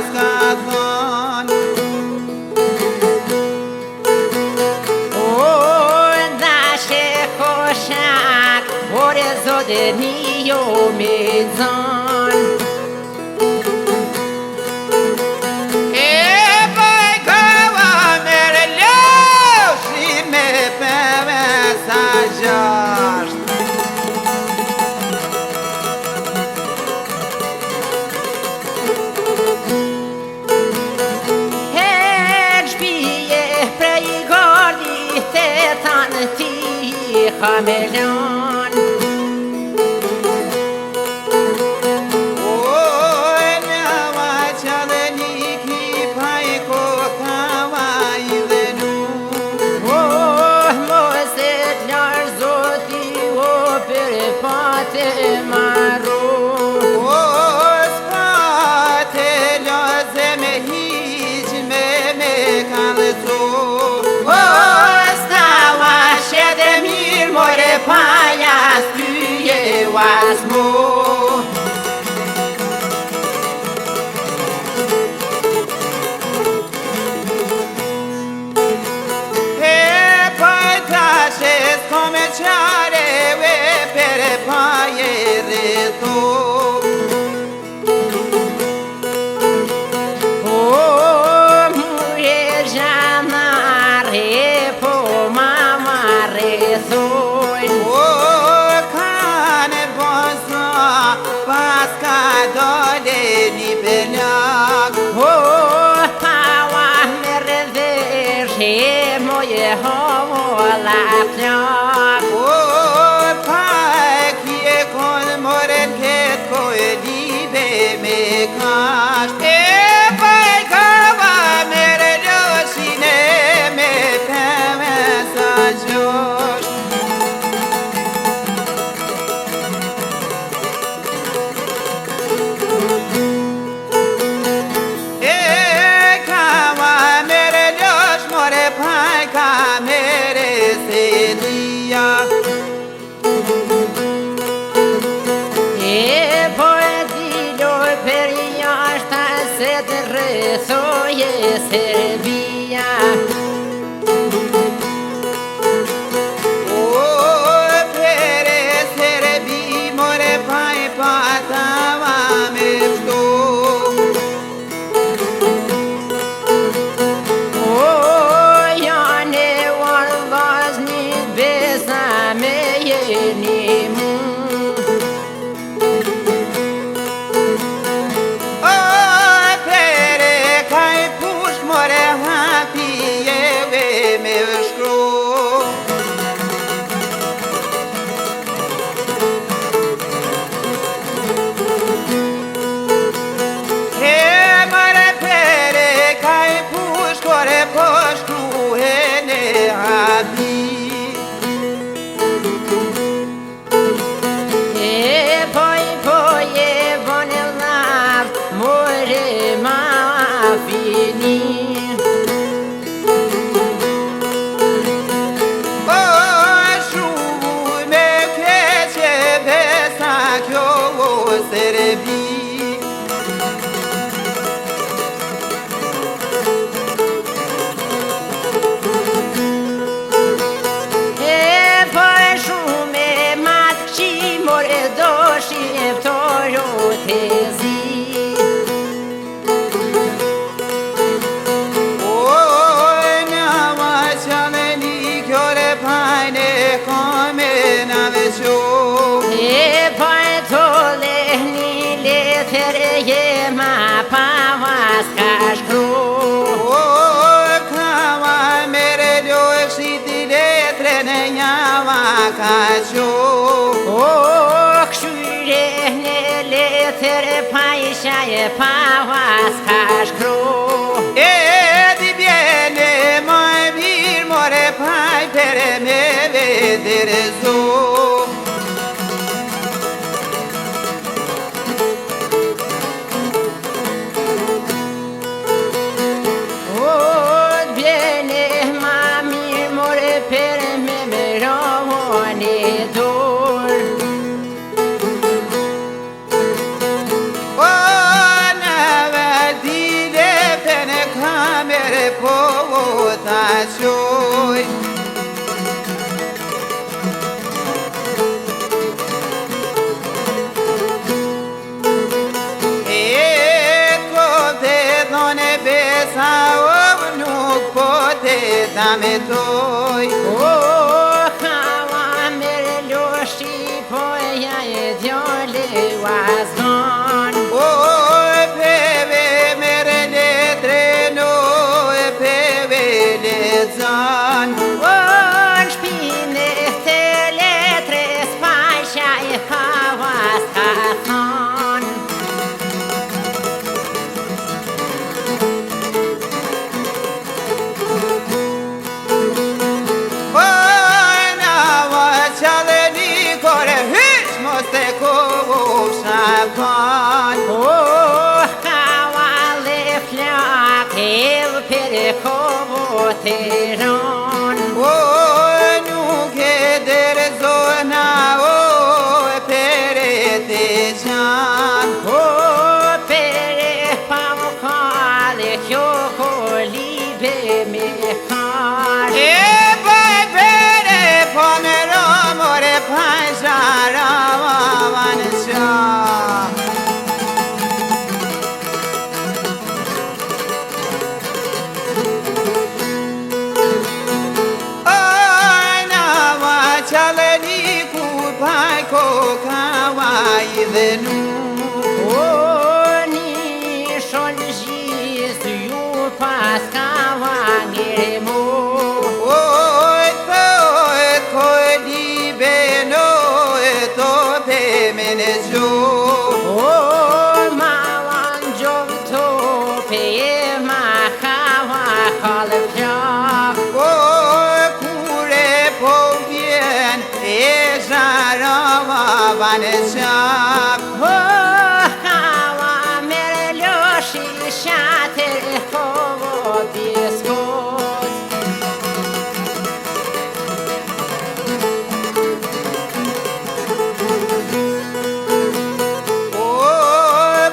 s'ka thon. O dashe koshak, ore zode nijo me zon. Kameleon Oj, njava qadnik I pajko kavaj dhe nuk mos e t'lar zoti o për pate marru s'pate loze me hiq me kalëzo more pajas tyje wasmo E pajtashe s'kome qare we per paje rrito O muje janare po mamare thoj dole një penjak pawa me rëdheshe moje hola plak pa kje kon moren ket ko e libe me kash e pa e kava me rëdoshine me peme sa gjosh Soje Serbia O pere Serbi more paj patava me shto O jane vazni besa me jeni mu Paisha pawas kashkro E di viene mai vir more pai per me vedere zo mere po ta qoj. Da me toj Hawa mere loshi po ja e djale wazgon peve mere le dreno peve le zan Shpine te letre spajsha e hawa s'kathon Teron nuk e dere zona pere te gjan pere pa më kale kjo libe me kare baj pere po me romore pajzara vavan qa dhe nuk Ni shon gjis ju pas kava ngere mo Koj libe no to pe mene gjo Ma wan gjov to pe ma kava kale pjak Kure po vjen e zharava vane qak Hawa mere loshi shater kovo biskot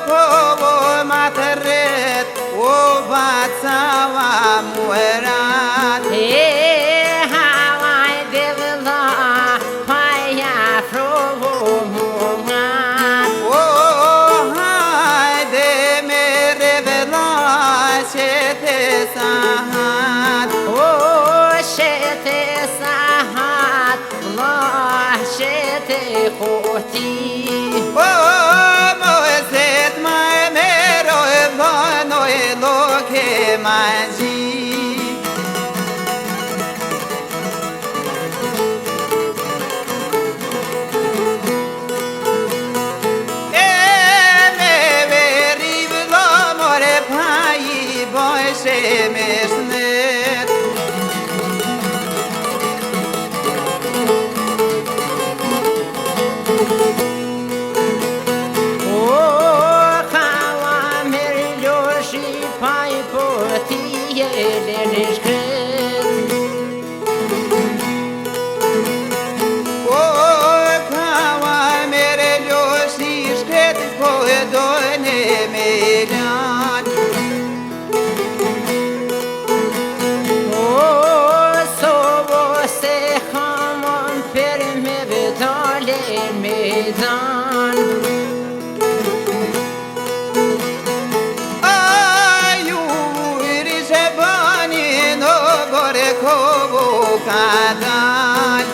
Povo materet vatsawa muerat Hawa devla paya frovo mungat Hajde me revela shete sahat shete sahat Allah shete khoti Moeset mai mero e vano e loke maji mesnet Hawa mere loshi paj po ti jele në shkret Kawa mere loshi shkret po e dojnë me lan kadal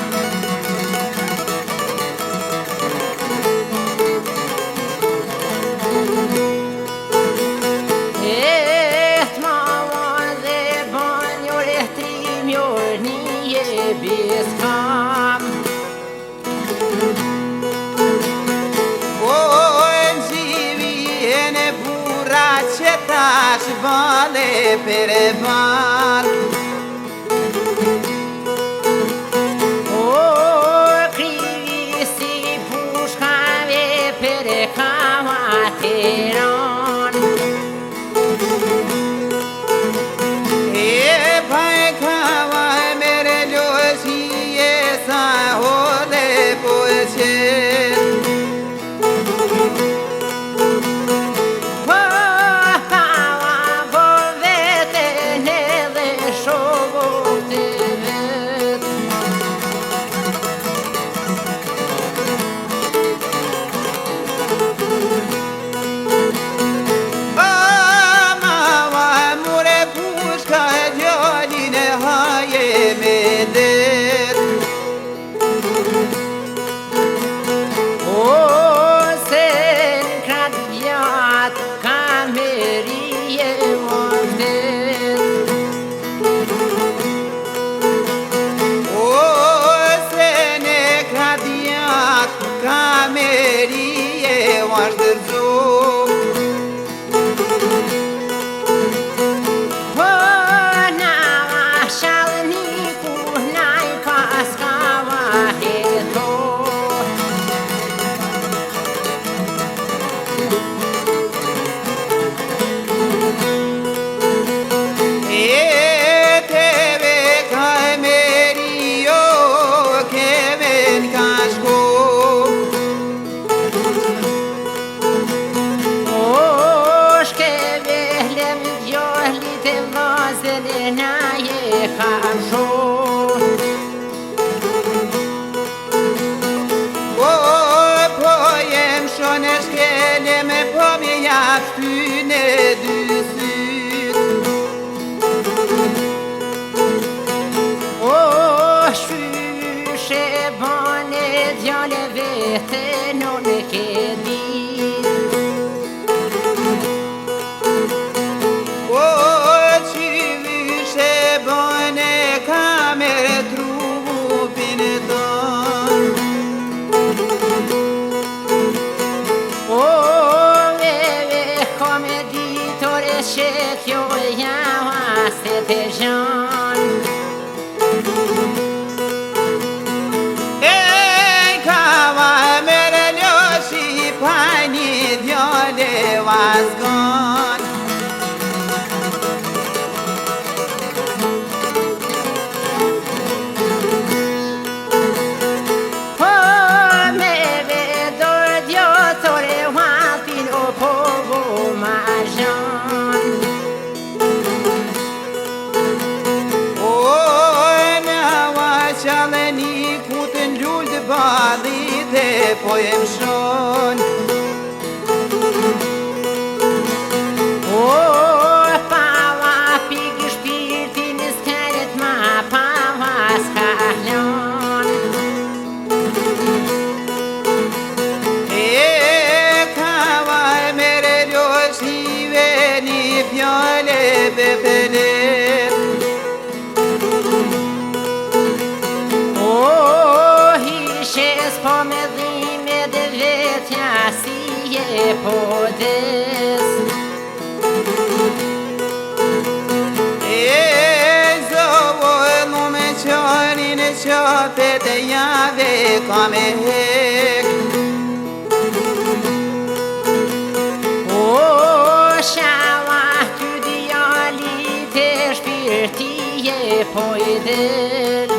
ma dhe banjo lehtrim jo një biskam Ziviene burra që tash vale per val Teron bhai kawa mere loshi esa hole poche Hawa vo vete ne lite vazën e na je kam shumë. Po jem shon e shkelem, po mi jap shtyne dy syt. Shyshe bane djale vete non e ke dit. Qivyshe bane kamer trupin ton. Komeditore që kjo jam aset e gjan. Kava mere ljoshi pa një djale vazgon. Me vedor djotore haltin o povo ma gjan. Qaleni kutën lullë balit e po jem shon. Pava pigi shpirtin s'keret ma pava s'ka hlon. Kava e mere ljoshive një fjale bepelet. Po me dhime dhe vetja si je po des. Zovojnu me qarin e qapet e jave ka me hek. Shava ty djali te shpirti je po i del.